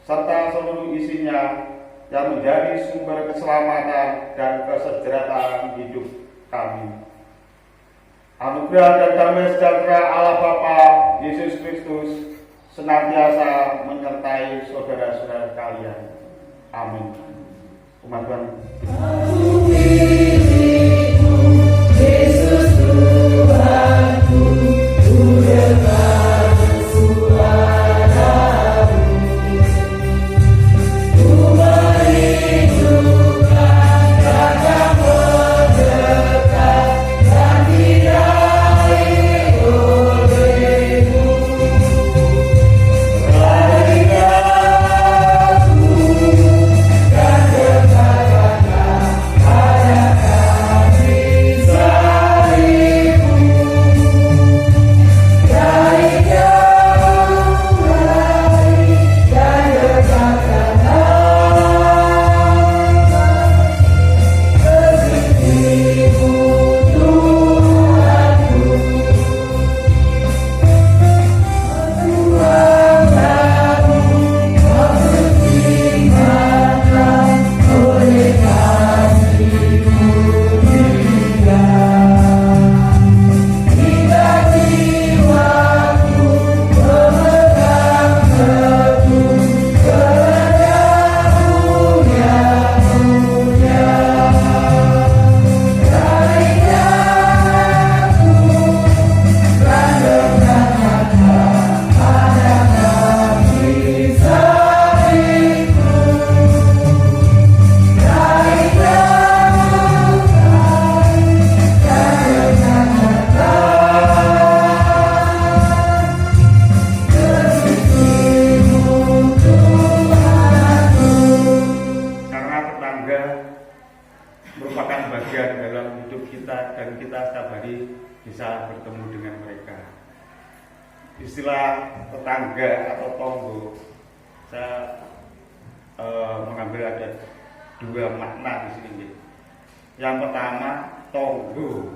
serta seluruh isinya yang menjadi sumber keselamatan dan kesejahteraan hidup kami. Anugerah dan damai sejahtera Allah Bapa, Yesus Kristus senantiasa menyertai saudara-saudara kalian. Amin. Umat Tuhan. Yesus Tuhanku, ku dengar suara-Mu, ku merindukan Datang mendekat dan diraih oleh-Mu. Raihlah aku dan dekatkanlah pada kasih salib-Mu. Raih jauh, raih dan dekatkanlah kasih-Mu, Tuhanku. Tuhanku, mempertimbangkan oleh kasih-Mu hingga hingga jiwaku memegang teguh kehendak-Mu yang mulia. Raihlah aku dan dekatkanlah pada kasih salib-Mu. Raihlah dan kasih-Mu, Tuhanku. Karena tetangga merupakan bagian dalam hidup kita dan kita setiap hari bisa bertemu dengan mereka. Istilah tetangga atau tonggo, saya mengambil ada dua makna di sini. Yang pertama, tonggo,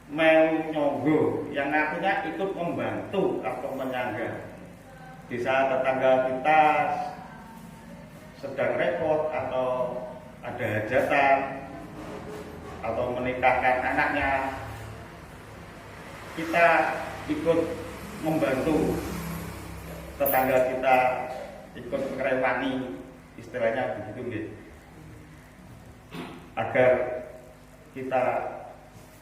melu nyonggo, yang artinya ikut membantu atau menyangga. Di saat tetangga kita sedang repot atau ada hajatan atau menikahkan anaknya, kita ikut membantu tetangga kita, ikut ngerewani, istilahnya begitu nggih, agar kita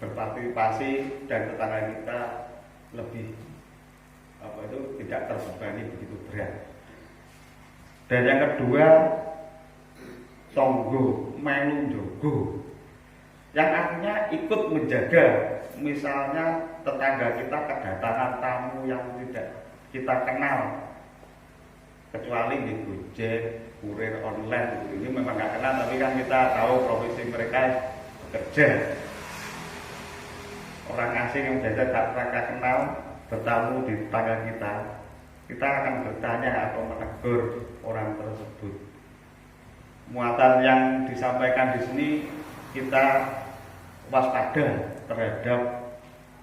berpartisipasi dan tetangga kita lebih tidak terbebani begitu berat. Dan yang kedua, tonggo, melu njogo, yang artinya ikut menjaga. Misalnya tetangga kita kedatangan tamu yang tidak kita kenal, kecuali di Gojek, kurir online, ini memang nggak kenal, tapi kan kita tahu profesi mereka bekerja. Orang asing yang biasa tak mereka kenal bertamu di tetangga kita akan bertanya atau menegur orang tersebut. Muatan yang disampaikan di sini, kita waspada terhadap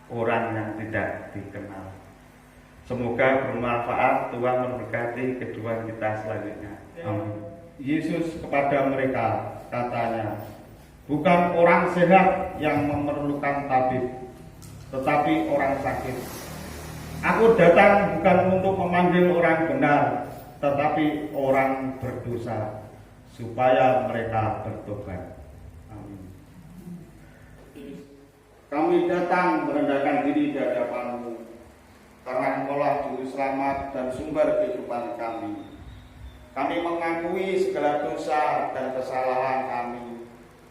orang yang tidak dikenal. Semoga bermanfaat. Tuhan memberkati kehidupan kita selanjutnya. Amin. Yesus kepada mereka katanya, bukan orang sehat yang memerlukan tabib, tetapi orang sakit. Aku datang bukan untuk memanggil orang benar, tetapi orang berdosa, supaya mereka bertobat. Amin. Kami datang merendahkan diri di hadapan-Mu, karena Engkaulah juru selamat dan sumber kehidupan kami. Kami mengakui segala dosa dan kesalahan kami,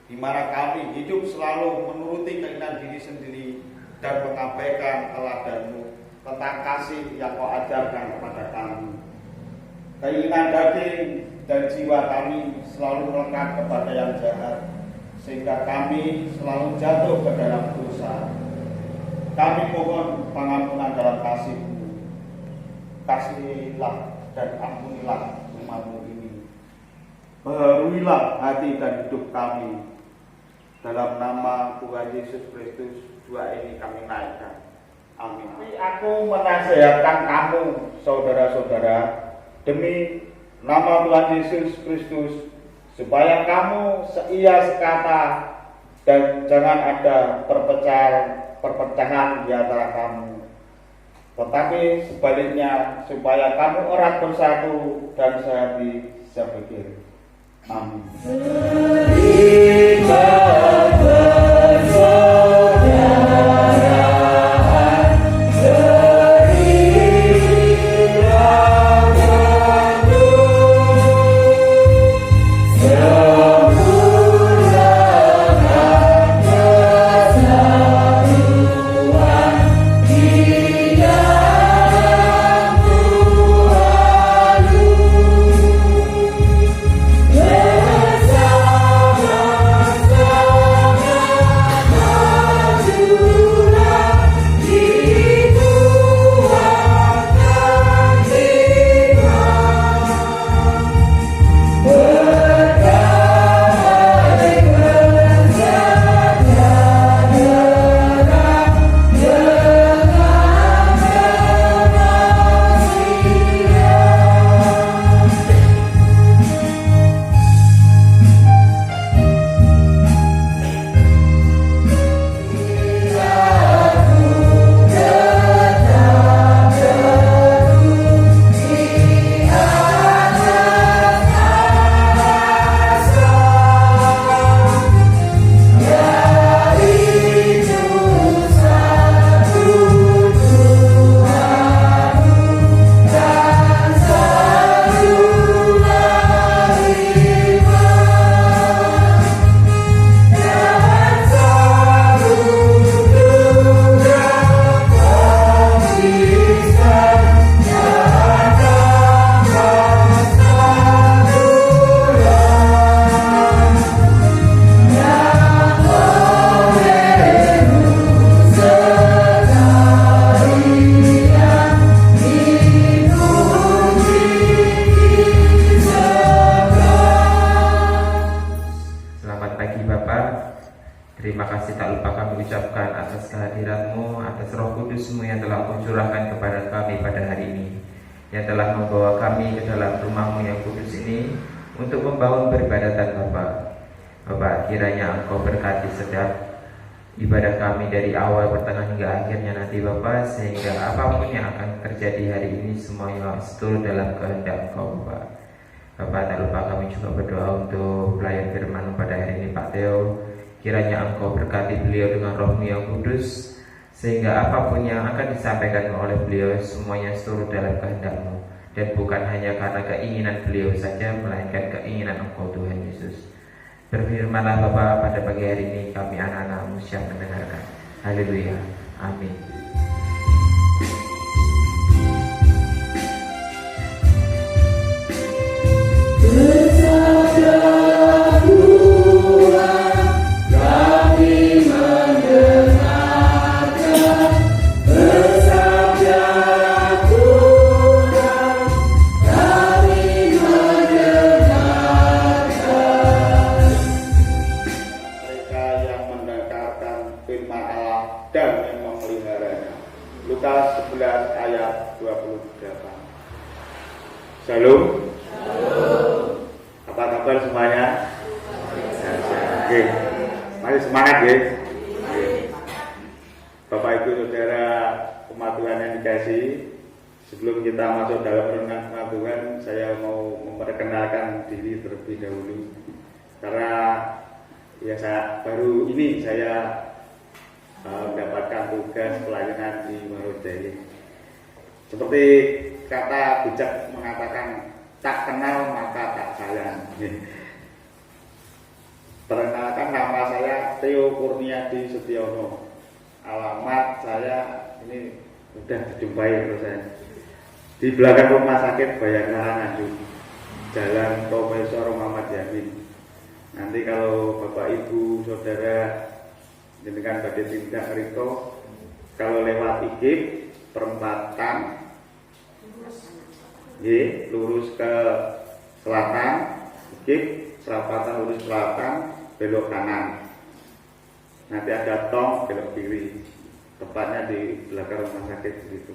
di mana kami hidup selalu menuruti keinginan diri sendiri dan mengabaikan teladan-Mu tentang kasih yang Kau ajarkan kepada kami. Keinginan daging dan jiwa kami selalu melekat kepada yang jahat, sehingga kami selalu jatuh ke dalam dosa. Kami mohon pengampunan dalam kasih-Mu. Kasihilah dan ampunilah umat-Mu ini. Baharuilah hati dan hidup kami. Dalam nama Tuhan Yesus Kristus, doa ini kami naikkan. Amin. Aku menasihatkan kamu, saudara-saudara, demi nama Tuhan Yesus Kristus, supaya kamu seia sekata dan jangan ada perpecahan di antara kamu, tetapi sebaliknya supaya kamu orang bersatu dan sehati sepikir. Amin. Terima kasih tak lupa kami ucapkan atas kehadiran-Mu, atas Roh Kudus-Mu yang telah Mu-curahkan kepada kami pada hari ini, yang telah membawa kami ke dalam rumah-Mu yang kudus ini untuk membangun peribadatan Bapa. Bapa, kiranya Engkau berkati setiap ibadah kami dari awal, pertengahan hingga akhirnya nanti Bapa, sehingga apapun yang akan terjadi hari ini semuanya seturut dalam kehendak Engkau Bapa. Bapa, tak lupa kami juga berdoa untuk pelayan firman pada hari ini Pak Theo. Kiranya Engkau berkati beliau dengan Roh-Mu yang kudus, sehingga apapun yang akan disampaikan oleh beliau semuanya seturut dalam kehendak-Mu, dan bukan hanya karena keinginan beliau saja, melainkan keinginan Engkau Tuhan Yesus. Berfirmanlah Bapa pada pagi hari ini, kami anak-anak-Mu siap mendengarkan. Haleluya, amin. Lukas 11 ayat 28. Shalom. Apa kabar semuanya? Oke. Mari semangat guys. Bapak Ibu Saudara umat Tuhan yang dikasihi, sebelum kita masuk dalam renungan umat Tuhan, saya mau memperkenalkan diri terlebih dahulu. Karena ya baru ini saya mendapatkan tugas pelayanan di Marodai. Seperti kata bijak mengatakan, tak kenal maka tak sayang. Perkenalkan, nama saya Theo Kurniadi Setiono. Alamat saya ini sudah dijumpai terus saya. Di belakang rumah sakit Bayangkara Nganjuk, Jalan Profesor Muhammad Yamin. Nanti kalau Bapak Ibu Saudara jenengan badhe tindak mriko, kalau lewat IGIP perempatan nggih lurus ke selatan, IGIP perempatan lurus selatan belok kanan. Nanti ada tong belok kiri. Tepatnya di belakang rumah sakit begitu.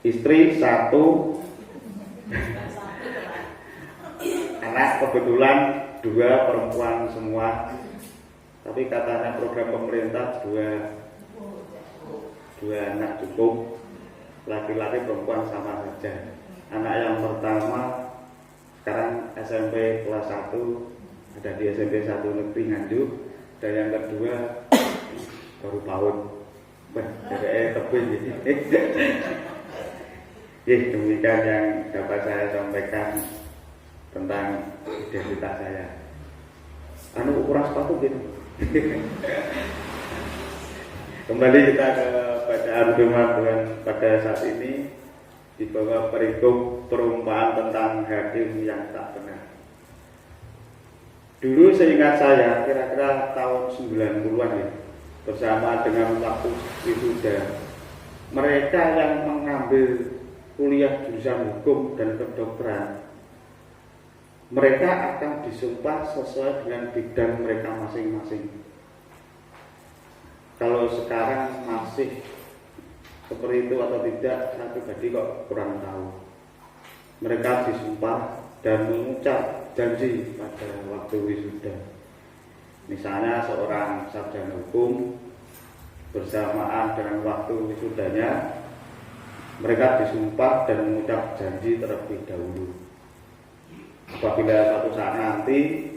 Istri 1, Anak kebetulan 2 perempuan semua, tapi katanya program pemerintah 2 anak cukup, laki-laki perempuan sama saja. Anak yang pertama sekarang SMP kelas 1, ada di SMP 1 Negeri Nganjuk, dan yang kedua baru PAUD. Jadi tebing gitu. Demikian yang dapat saya sampaikan tentang identitas saya. Ukuran sepatu gitu. Kembali kita ke bacaan firman Tuhan pada saat ini di bawah perikop perumpamaan tentang hakim yang tak benar. Dulu seingat saya kira-kira tahun 90-an ya, bersama dengan waktu wisuda, mereka yang mengambil kuliah jurusan hukum dan kedokteran, mereka akan disumpah sesuai dengan bidang mereka masing-masing. Kalau sekarang masih seperti itu atau tidak, saya pribadi kok kurang tahu. Mereka disumpah dan mengucap janji pada waktu wisuda. Misalnya seorang sarjana hukum bersamaan dengan waktu wisudanya, mereka disumpah dan mengucap janji terlebih dahulu. Apabila suatu saat nanti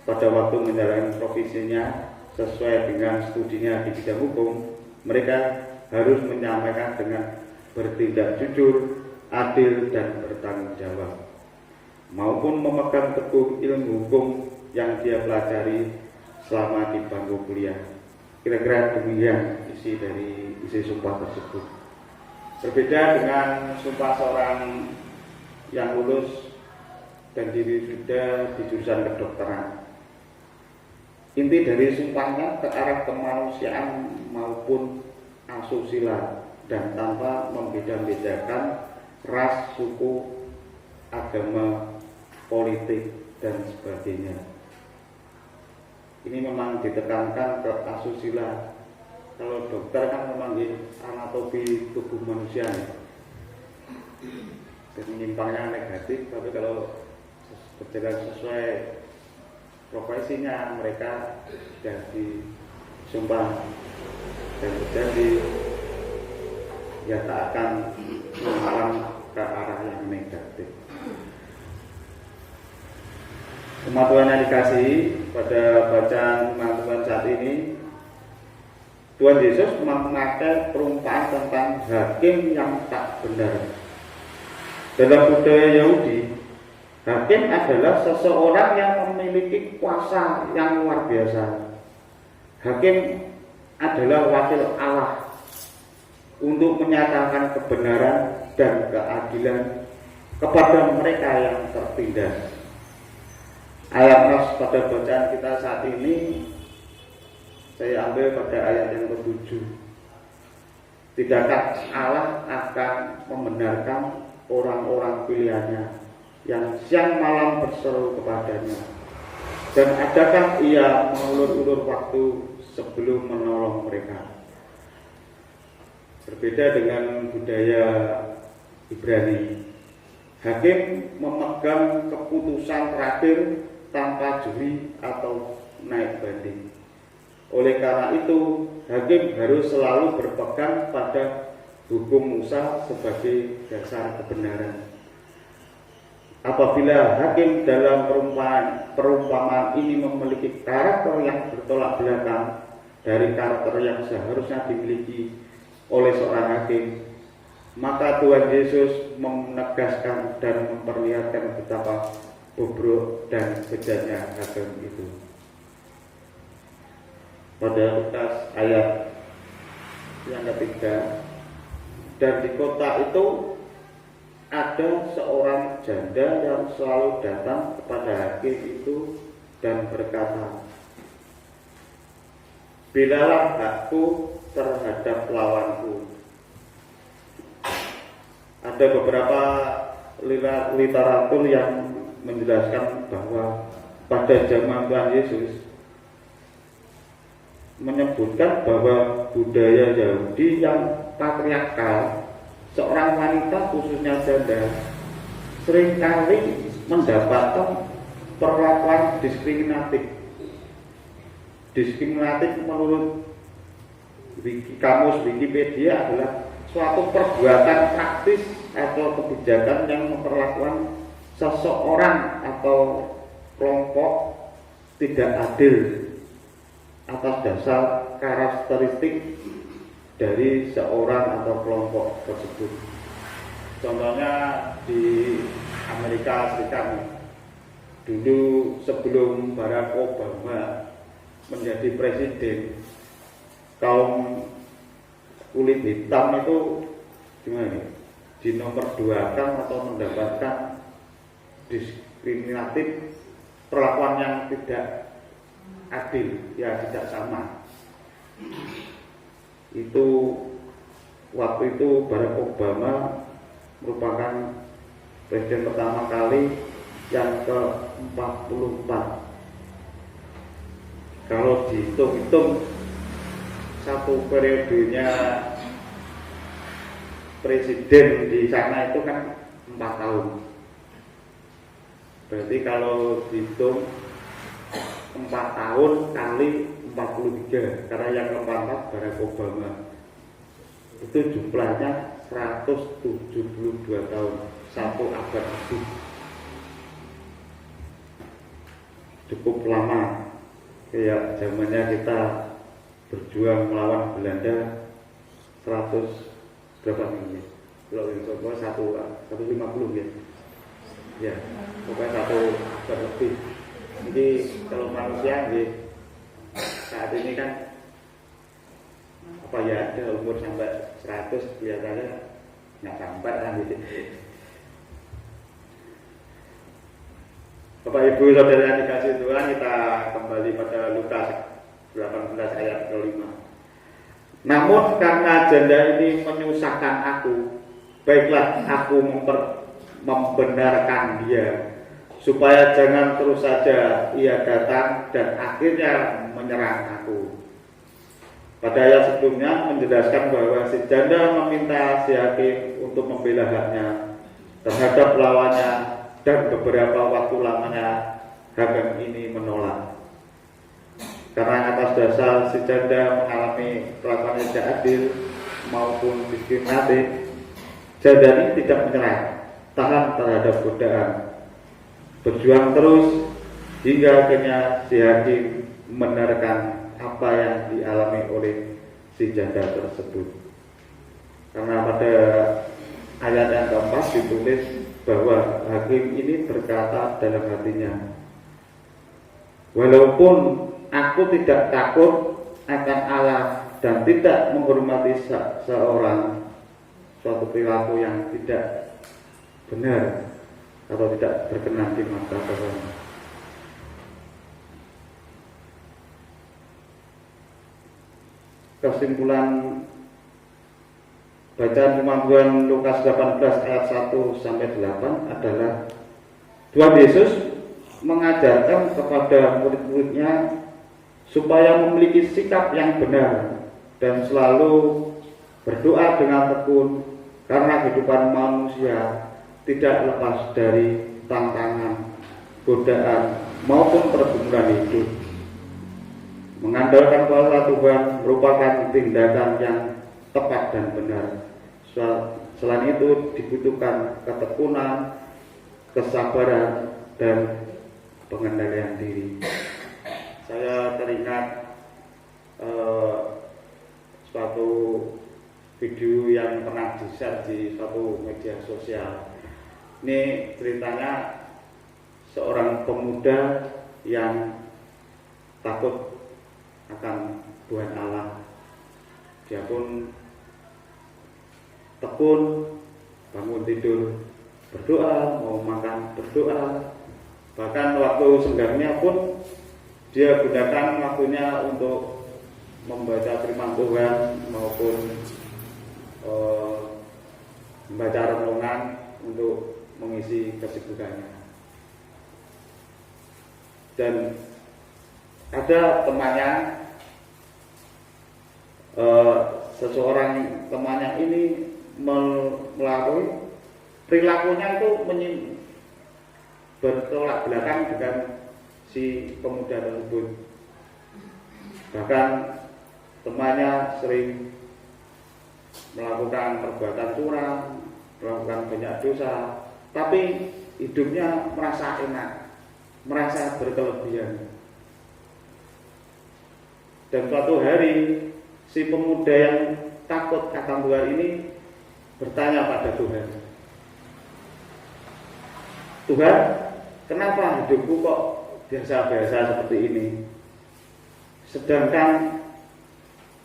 pada waktu menjalani profesinya sesuai dengan studinya di bidang hukum, mereka harus menyampaikan dengan bertindak jujur, adil, dan bertanggung jawab, maupun memegang teguh ilmu hukum yang dia pelajari selama di bangku kuliah. Kira-kira demikian isi dari isi sumpah tersebut. Berbeda dengan sumpah seorang yang lulus dan wisuda di jurusan kedokteran. Inti dari sumpahnya ke arah kemanusiaan maupun asusila dan tanpa membeda-bedakan ras, suku, agama, politik, dan sebagainya. Ini memang ditekankan ke asusila. Kalau dokter kan memang anatomi tubuh manusia ya. Jadi menyimpangnya negatif, tapi kalau berjalan sesuai profesinya, mereka sudah disumpah dan berjanji ya tak akan mengarah ke arah yang negatif. Umat Tuhan yang dikasihi, pada bacaan firman Tuhan saat ini Tuhan Yesus memakai perumpamaan tentang hakim yang tak benar. Dalam budaya Yahudi, hakim adalah seseorang yang memiliki kuasa yang luar biasa. Hakim adalah wakil Allah untuk menyatakan kebenaran dan keadilan kepada mereka yang tertindas. Ayat nas pada bacaan kita saat ini saya ambil pada ayat yang ke-7. Tidakkah Allah akan membenarkan orang-orang pilihannya yang siang malam berseru kepadanya, dan adakah ia mengulur-ulur waktu sebelum menolong mereka? Berbeda dengan budaya Ibrani, hakim memegang keputusan terakhir tanpa juri atau naik banding. Oleh karena itu, hakim harus selalu berpegang pada hukum Musa sebagai dasar kebenaran. Apabila hakim dalam perumpamaan ini memiliki karakter yang bertolak belakang dari karakter yang seharusnya dimiliki oleh seorang hakim, maka Tuhan Yesus menegaskan dan memperlihatkan betapa bobrok dan bejatnya hakim itu. Pada Lukas ayat yang ketiga, dan di kota itu ada seorang janda yang selalu datang kepada hakim itu dan berkata, "Bilalah hakku terhadap lawanku." Ada beberapa literatur yang menjelaskan bahwa pada zaman Tuhan Yesus menyebutkan bahwa budaya Yahudi yang patriarkal, seorang wanita khususnya janda seringkali mendapatkan perlakuan diskriminatif. Diskriminatif menurut kamus Wikipedia adalah suatu perbuatan praktis atau kebijakan yang memperlakukan seseorang atau kelompok tidak adil atas dasar karakteristik dari seorang atau kelompok tersebut. Contohnya di Amerika Serikat, dulu sebelum Barack Obama menjadi presiden, kaum kulit hitam itu gimana nih? Dinomorduakan atau mendapatkan diskriminatif, perlakuan yang tidak adil, ya tidak sama. Itu waktu itu Barack Obama merupakan presiden pertama kali yang ke-44. Kalau dihitung-hitung satu periodenya presiden di sana itu kan 4 tahun. Berarti kalau dihitung 4 tahun kali 43, karena yang ke-44 Barack Obama, itu jumlahnya 172 tahun, 1 abad lebih. Cukup lama. Kayak zamannya kita berjuang melawan Belanda 100 berapa nih? Kalau yang coba 150 ya. Ya, pokoknya 1 abad lebih. Jadi kalau manusia saat ini kan apa ya, ada umur sampai 100 kelihatannya nggak sampai kan gitu. Bapak Ibu Saudara yang dikasih Tuhan, kita kembali pada Lukas 18 ayat ke-5. Namun karena janda ini menyusahkan aku, baiklah aku membenarkan dia, supaya jangan terus saja ia datang dan akhirnya menyerang aku. Pada ayat sebelumnya menjelaskan bahwa si janda meminta si hakim untuk membela haknya terhadap lawannya, dan beberapa waktu lamanya hakim ini menolak. Karena atas dasar si janda mengalami perlakuan yang tidak adil maupun diskriminatif, janda ini tidak menyerah, tahan terhadap godaan, berjuang terus hingga akhirnya si hakim membenarkan apa yang dialami oleh si janda tersebut. Karena pada ayat yang keempat ditulis bahwa hakim ini berkata dalam hatinya, walaupun aku tidak takut akan Allah dan tidak menghormati seorang, suatu perilaku yang tidak benar atau tidak berkenan di mata Tuhan. Kesimpulan bacaan firman Tuhan Lukas 18 ayat 1 sampai 8 adalah Tuhan Yesus mengajarkan kepada murid-muridnya supaya memiliki sikap yang benar dan selalu berdoa dengan tekun, karena kehidupan manusia tidak lepas dari tantangan, godaan maupun pergumulan hidup. Mengandalkan kuasa Tuhan merupakan tindakan yang tepat dan benar. Selain itu dibutuhkan ketekunan, kesabaran, dan pengendalian diri. Saya teringat suatu video yang pernah di-share di suatu media sosial. Ini ceritanya seorang pemuda yang takut akan Tuhan Allah. Dia pun tekun, bangun tidur berdoa, mau makan berdoa, bahkan waktu senggangnya pun dia gunakan waktunya untuk membaca firman Tuhan maupun membaca renungan untuk mengisi kesibukannya. Dan ada temannya, seseorang temannya ini melalui perilakunya itu bertolak belakang dengan si pemuda tersebut. Bahkan temannya sering melakukan perbuatan curang, melakukan banyak dosa, tapi hidupnya merasa enak, merasa berkelebihan. Dan suatu hari si pemuda yang takut akan Tuhan ini bertanya pada Tuhan, Tuhan, kenapa hidupku kok biasa-biasa seperti ini? Sedangkan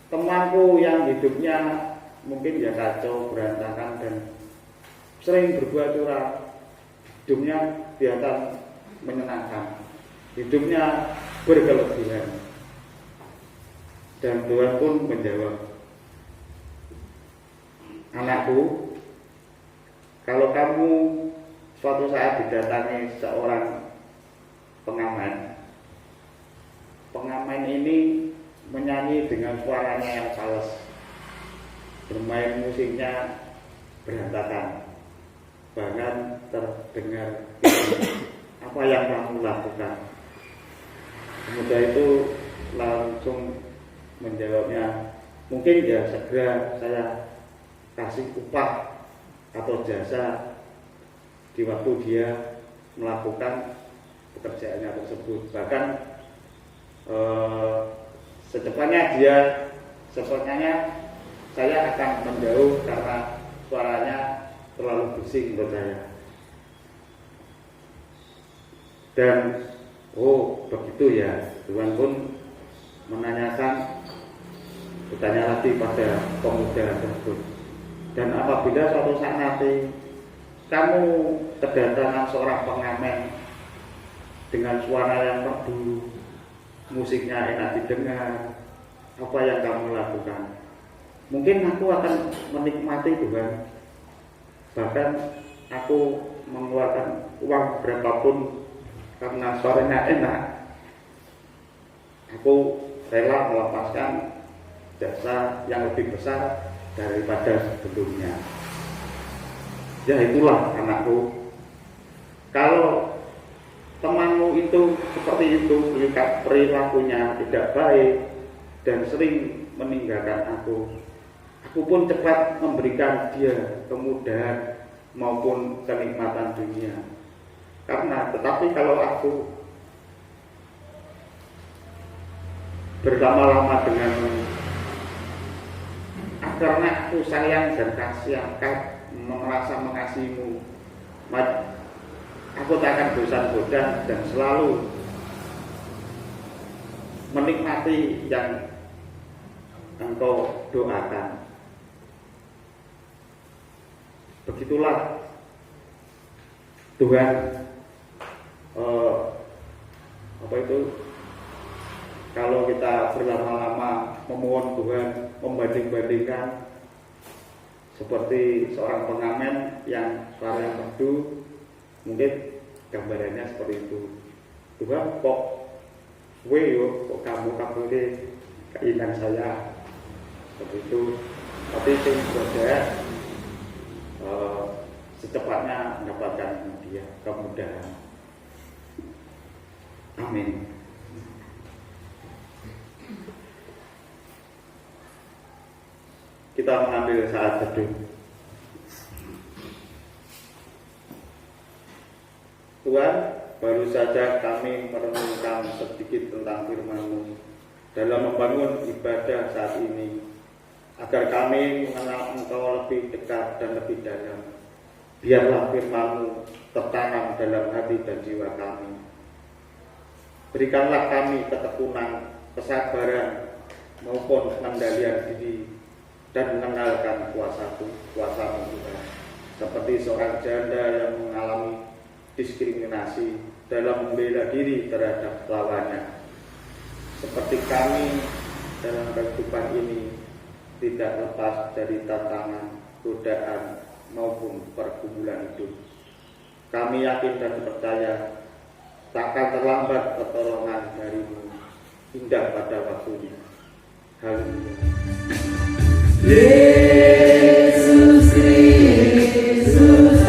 temanku yang hidupnya mungkin ya kacau, berantakan dan sering berbuat curang, hidupnya kelihatan menyenangkan, hidupnya berkelebihan. Dan Tuhan pun menjawab, anakku, kalau kamu suatu saat didatangi seorang pengamen ini menyanyi dengan suaranya yang fals, bermain musiknya berantakan, bahkan terdengar apa yang kamu lakukan? Pemuda itu langsung menjawabnya, mungkin ya segera saya kasih upah atau jasa di waktu dia melakukan pekerjaannya tersebut. Bahkan secepatnya saya akan menjauh karena suaranya terlalu bising menurut saya. Dan oh begitu ya, Tuhan pun bertanya lagi pada pemuda tersebut, dan apabila suatu saat nanti kamu kedatangan seorang pengamen dengan suara yang merdu, musiknya enak didengar, apa yang kamu lakukan? Mungkin aku akan menikmati Tuhan, bahkan aku mengeluarkan uang berapapun karena suaranya enak. Aku rela melepaskan jasa yang lebih besar daripada sebelumnya. Ya itulah anakku, kalau temanmu itu seperti itu, perilakunya tidak baik dan sering meninggalkan aku pun cepat memberikan dia kemudahan maupun kenikmatan dunia. Tetapi kalau aku bersama-lama denganmu, karena aku sayang dan kasih merasa mengasihimu, aku tak akan bosan-bosan dan selalu menikmati yang engkau doakan. Begitulah Tuhan kalau kita berlama-lama memohon Tuhan, membanding-bandingkan seperti seorang pengamen yang suara yang merdu, mungkin gambarannya seperti itu. Tuhan kok kamu ini keinginan saya seperti itu, tapi saya secepatnya mendapatkan dia kemudahan. Amin. Kita mengambil saat teduh. Tuhan, baru saja kami merenungkan sedikit tentang firman-Mu dalam membangun ibadah saat ini, agar kami mengenal Engkau lebih dekat dan lebih dalam. Biarlah firman-Mu tertanam dalam hati dan jiwa kami. Berikanlah kami ketekunan, kesabaran, maupun pengendalian diri dan mengenalkan kuasa-Mu Tuhan. Seperti seorang janda yang mengalami diskriminasi dalam membela diri terhadap lawannya. Seperti kami dalam kehidupan ini tidak lepas dari tantangan, godaan maupun pergumulan hidup. Kami yakin dan percaya takkan terlambat pertolongan dari-Mu hingga pada waktunya. Haleluya. Yesus Kristus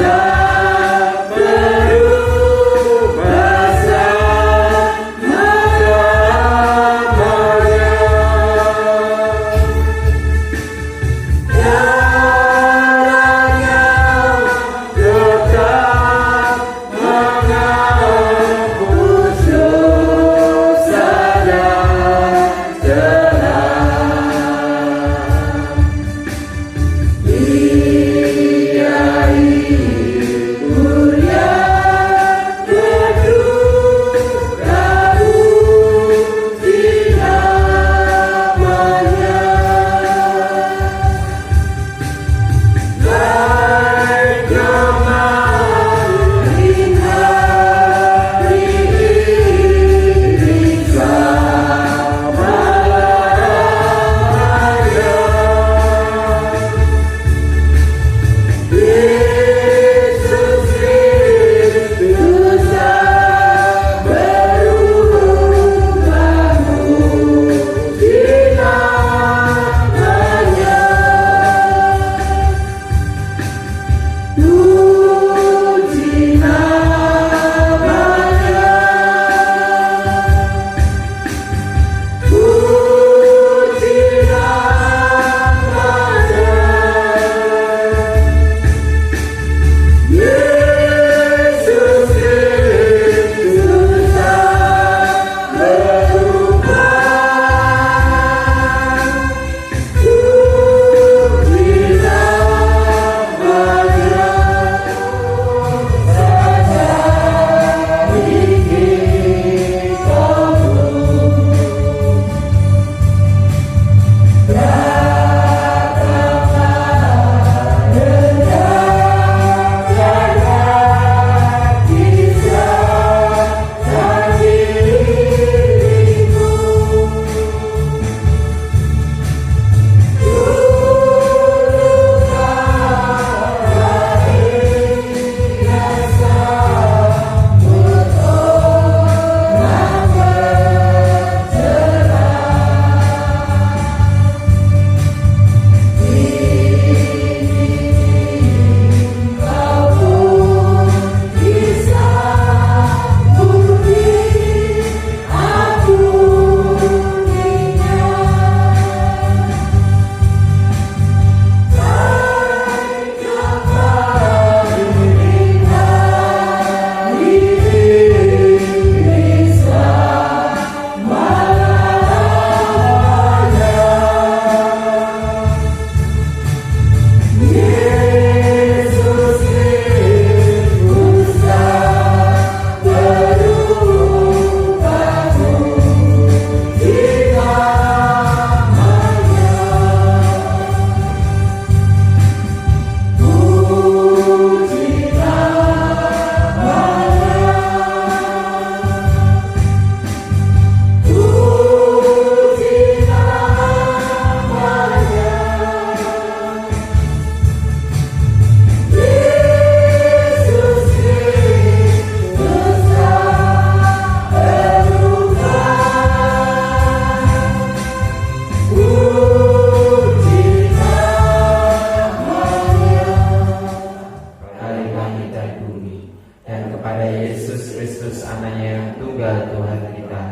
kepada Yesus Kristus anaknya yang tunggal Tuhan kita,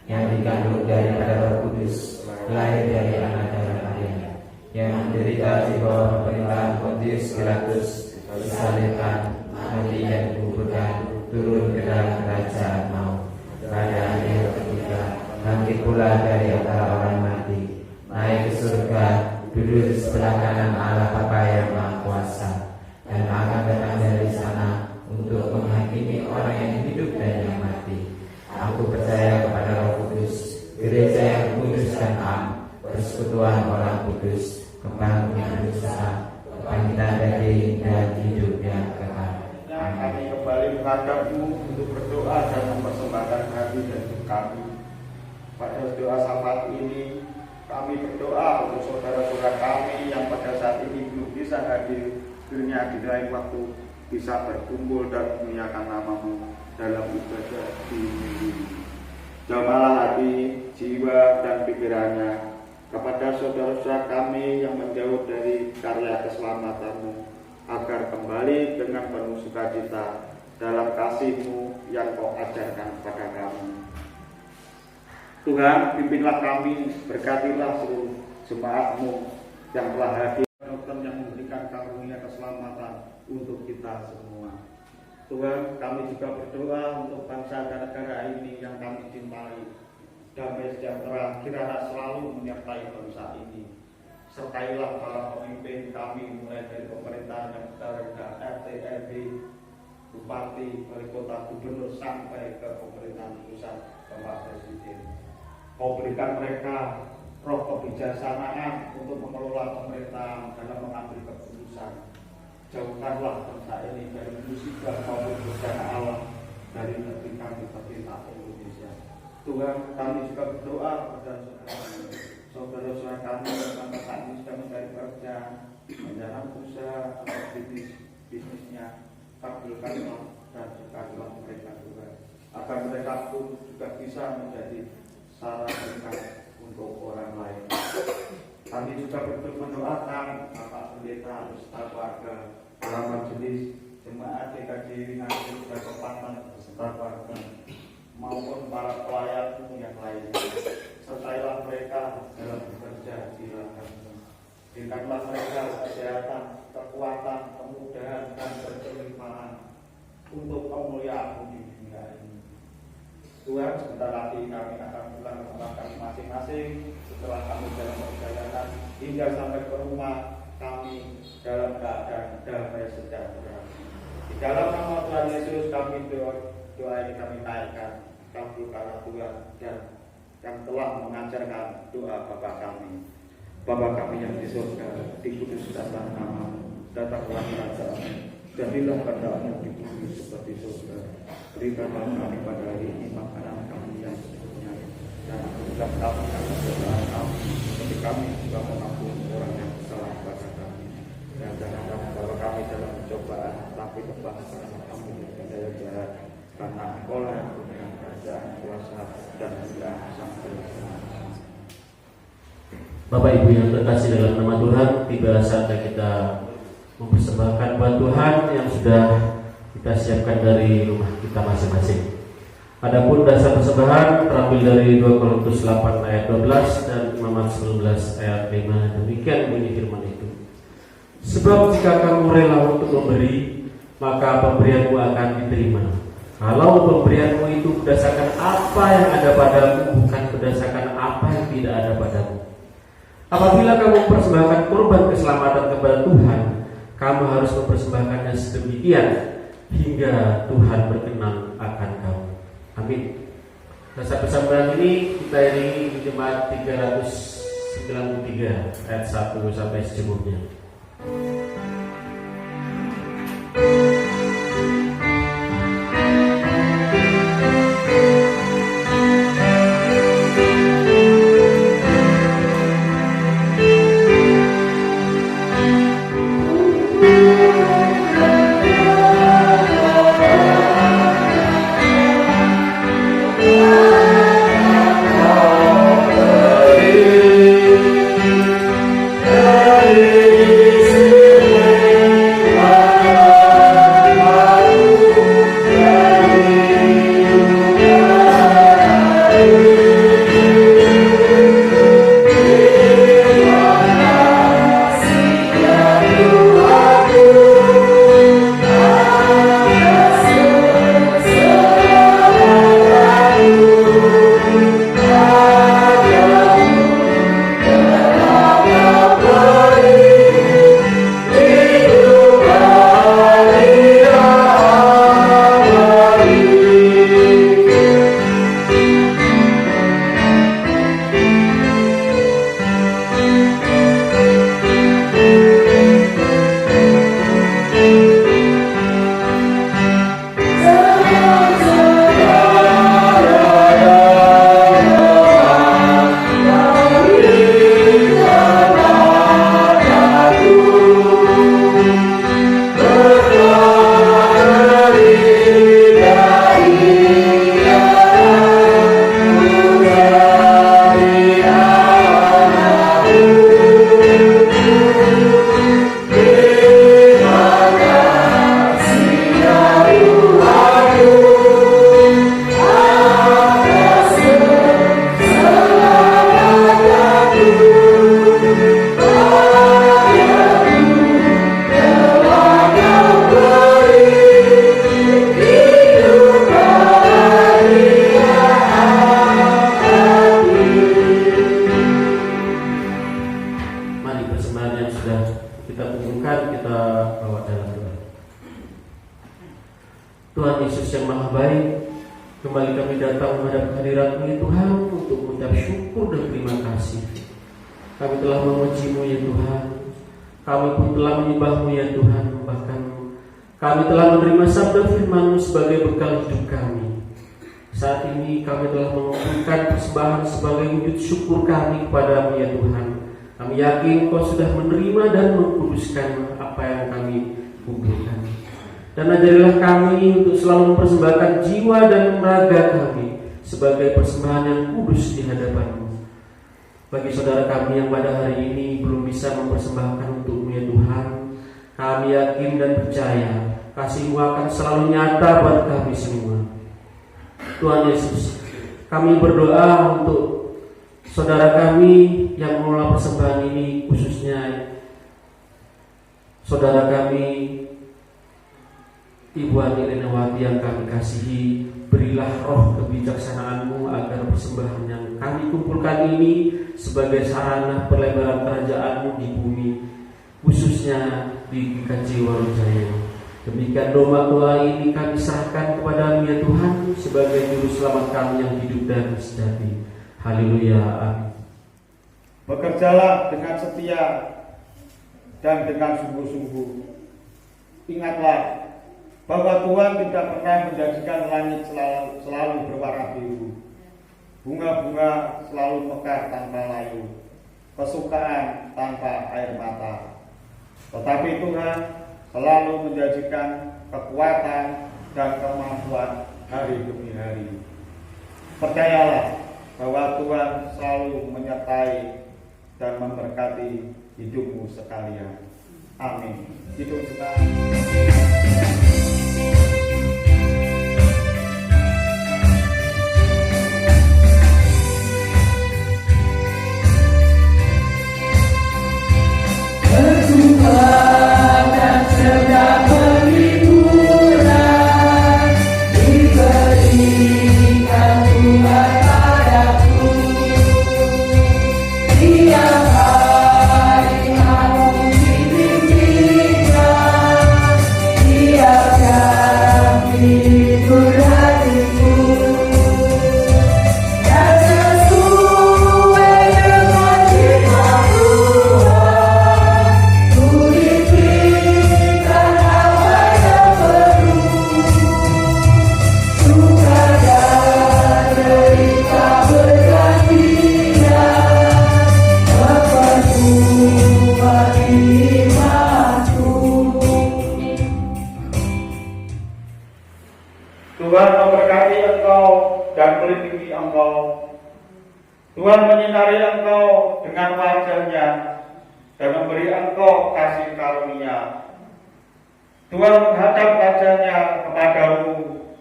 yang dikandung daripada Roh Kudus, lahir dari anak darah Maria, yang menderita di bawah pemerintahan Pontius Pilatus, disalibkan, mati dan dikuburkan, turun ke dalam kerajaan maut. Pada hari yang ketiga, bangkit pula dari antara orang mati, naik ke surga, duduk di sebelah kanan Allah Bapa yang Maha Kuasa, dan akan datang dari sana untuk menghakimi orang yang hidup dan yang mati. Aku percaya kepada Roh Kudus, gereja yang kudus dan am, persekutuan orang kudus, kebangkitan dosa, kebangkitan daging dan hidup yang kekal. Kami kembali menghadapmu untuk berdoa dan mempersembahkan hati dan hidup kami. Pada doa syafaat ini, kami berdoa untuk saudara-saudara kami yang pada saat ini belum bisa hadir dunia di lain waktu, bisa berkumpul dan memuliakan nama-Mu dalam ibadah di minggu ini. Jamalah hati, jiwa, dan pikirannya kepada saudara-saudara kami yang menjauh dari karya keselamatan-Mu, agar kembali dengan penuh sukacita dalam kasih-Mu yang Kau ajarkan kepada kami. Tuhan, pimpinlah kami, berkatilah seluruh jemaat-Mu yang telah hadir, dokter yang memberikan karunia keselamatan untuk kita semua. Tuhan, kami juga berdoa untuk bangsa dan negara ini yang kami cintai. Damai sejahtera kiranya selalu menyertai bangsa ini. Sertailah para pemimpin kami, mulai dari pemerintahan yang rendah, RT, RW, Bupati, Wali Kota, Gubernur, sampai ke pemerintahan pusat, Bapak Presiden. Kau berikan mereka roh kebijaksanaan untuk mengelola pemerintahan dalam mengambil keputusan. Jauhkanlah bangsa ini dari musibah maupun bencana alam dari negeri kami tercinta Indonesia. Tuhan, kami juga berdoa kepada saudara-saudara kami yang sampai saat ini sudah mencari pekerjaan, menjalankan usaha atau bisnisnya. Kabulkanlah dan berkatilah mereka Tuhan, agar mereka pun juga bisa menjadi salah berkat untuk orang lain. Kami juga mendoakan Bapak Pendeta beserta keluarga, para majelis jemaat GKJ Winasih dan Kepatan beserta keluarga, maupun para pelayan-Mu yang lain. Sertailah mereka dalam bekerja di ladang-Mu. Berikanlah mereka kesehatan, kekuatan, kemudahan, dan berkelimpahan untuk kemuliaan-Mu di dunia ini. Tuhan, sebentar lagi kami akan pulang ke tempat kami masing-masing setelah kami dalam perjalanan hingga sampai ke rumah kami dalam keadaan damai sejahtera. Di dalam nama Tuhan Yesus kami doa ini kami naikkan. Kabulkanlah Tuhan dan yang telah mengajarkan doa Bapa kami. Bapa kami yang di surga, dikuduskanlah nama-Mu, datanglah kerajaan-Mu, jadilah kehendak-Mu di bumi seperti surga. Berikanlah kami pada hari ini makanan kami yang secukupnya, dan ampunilah kami atas kesalahan kami, seperti kami juga mengampuni orang yang bersalah kepada kami. Dan jangan kami bawa kami dalam pencobaan, tapi kebanggaan kami dari daya jahat, karena Engkau yang punya kerajaan, kuasa, dan kemuliaan sampai selamanya. Bapak Ibu yang terkasih dalam nama Tuhan, tiba saatnya kita mempersembahkan buat Tuhan yang sudah kita siapkan dari rumah kita masing-masing. Adapun dasar persembahan terambil dari 2 Korintus 8 ayat 12 dan Imamat 19 ayat 5. Demikian bunyi firman itu. Sebab jika kamu rela untuk memberi, maka pemberianmu akan diterima. Kalau pemberianmu itu berdasarkan apa yang ada padamu, bukan berdasarkan apa yang tidak ada padamu. Apabila kamu mempersembahkan kurban keselamatan kepada Tuhan, kamu harus mempersembahkannya sedemikian hingga Tuhan berkenan akan kamu. Amin. Dasar persembahan ini kita iringi di jemaat 393 ayat 1 sampai secukupnya. Amen. Tuhan Yesus yang Maha Baik, kembali kami datang menghadap hadirat-Mu ya Tuhan untuk mengucap syukur dan terima kasih. Kami telah memuji-Mu ya Tuhan, kami pun telah menyembah-Mu ya Tuhan, bahkan kami telah menerima sabda firman-Mu sebagai bekal hidup kami. Saat ini kami telah mengumpulkan persembahan sebagai wujud syukur kami kepada-Mu ya Tuhan. Kami yakin Kau sudah menerima dan mengkuduskan apa yang kami kumpulkan. Dan ajarilah kami untuk selalu mempersembahkan jiwa dan raga kami sebagai persembahan yang kudus di hadapan-Mu. Bagi saudara kami yang pada hari ini belum bisa mempersembahkan untuk-Mu ya Tuhan, kami yakin dan percaya kasih-Mu akan selalu nyata buat kami semua. Tuhan Yesus, kami berdoa untuk saudara kami yang mengelola persembahan ini, khususnya saudara kami Ibu Ani Lenawati yang kami kasihi. Berilah roh kebijaksanaan-Mu agar persembahan yang kami kumpulkan ini sebagai sarana perlebaran kerajaan-Mu di bumi, khususnya di GKJ Waru-Jaya. Demikian doa ini kami serahkan kepada-Mu ya Tuhan sebagai juru selamat kami yang hidup dan sejati. Haleluya, amin. Bekerjalah dengan setia dan dengan sungguh-sungguh. Ingatlah bahwa Tuhan tidak pernah menjadikan langit selalu berwarna biru, bunga-bunga selalu mekar tanpa layu, kesukaan tanpa air mata. Tetapi Tuhan selalu menjanjikan kekuatan dan kemampuan hari demi hari. Percayalah bahwa Tuhan selalu menyertai dan memberkati hidupmu sekalian. Amin. Hidup kita. Tuhan memberkati engkau dan melindungi engkau. Tuhan menyinari engkau dengan wajah-Nya dan memberi engkau kasih karunia. Tuhan menghadap wajah-Nya kepadamu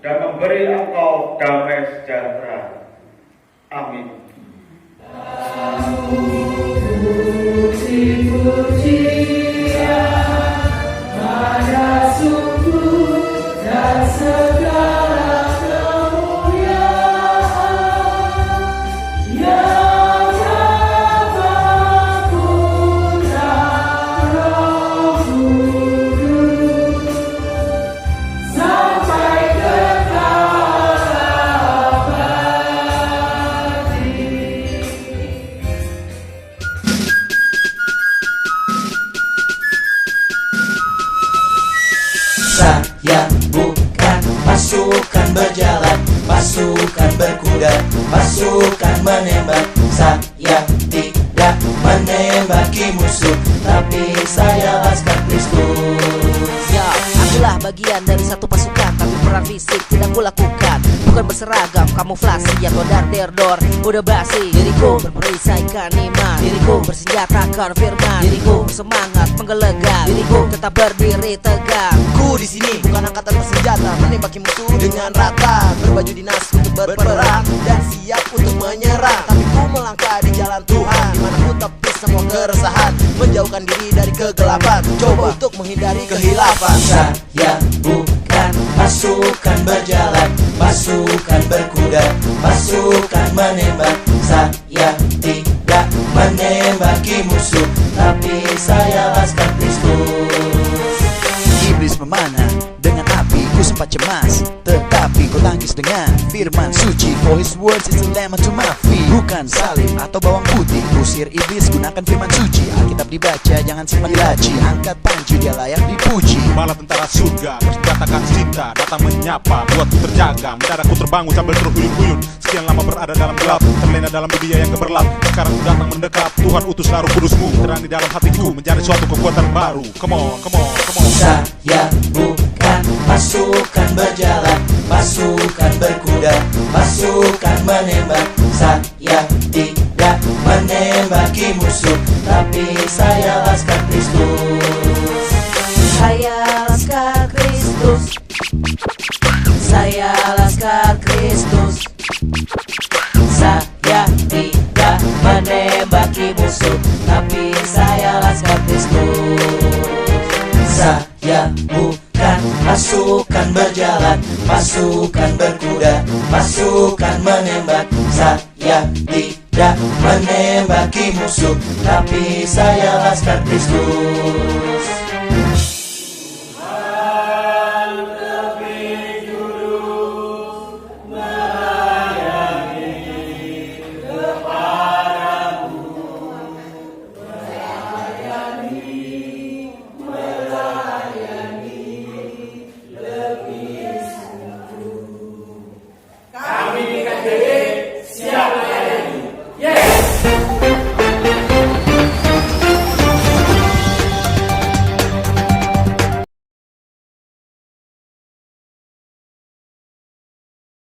dan memberi engkau damai sejahtera. Amin. Saya bukan pasukan berjalan, pasukan berkuda, pasukan menembak. Saya tidak menembaki musuh, tapi saya laskar Kristus. Ya, akulah bagian dari satu pasukan, tapi perang fisik tidak kulakukan. Bukan berseragam, kamuflase atau dar-der-dor, udah basi. Diriku berperisai ikan iman, diriku bersenjatakan firman, diriku bersemangat menggelegar, diriku tetap berdiri tegak. Ku di sini bukan angkatan bersenjata, menembaki musuh dengan rata, berbaju dinas untuk berperang dan siap untuk menyerang. Tapi ku melangkah di jalan Tuhan, di mana ku tepis semua keresahan, menjauhkan diri dari kegelapan, coba untuk menghindari kehilafan. Saya bukan pasukan berjalan, pasukan berkuda, pasukan menembak. Saya tidak menembaki musuh, tapi saya laskar Kristus. Iblis memanah dengan api, ku sempat cemas. tangkis dengan firman suci. For his words is a lamp unto my feet. Bukan salib atau bawang putih. Usir iblis, gunakan firman suci. Alkitab dibaca, jangan simpan di laci. Angkat panji, dia layak dipuji. Bala tentara surga, bersenjatakan cinta, datang menyapa, buatku terjaga. Mendadak ku terbangun sambil terhuyun-huyun. Sekian lama berada dalam gelap, terlena dalam dunia yang gemerlap. Sekarang ku datang mendekat, Tuhan utus Roh Kudus-Mu, terang di dalam hatiku, menjadi suatu kekuatan baru. Come on, come on, come on. Saya bukan pasukan berjalan, pasukan berkuda, pasukan menembak. Saya tidak menembaki musuh, tapi saya laskar Kristus. Saya laskar Kristus. Saya laskar Kristus. Saya tidak menembaki musuh, tapi saya laskar Kristus. Saya bukan pasukan berjalan, pasukan berkuda, pasukan menembak. Saya tidak menembaki musuh, tapi saya laskar Kristus.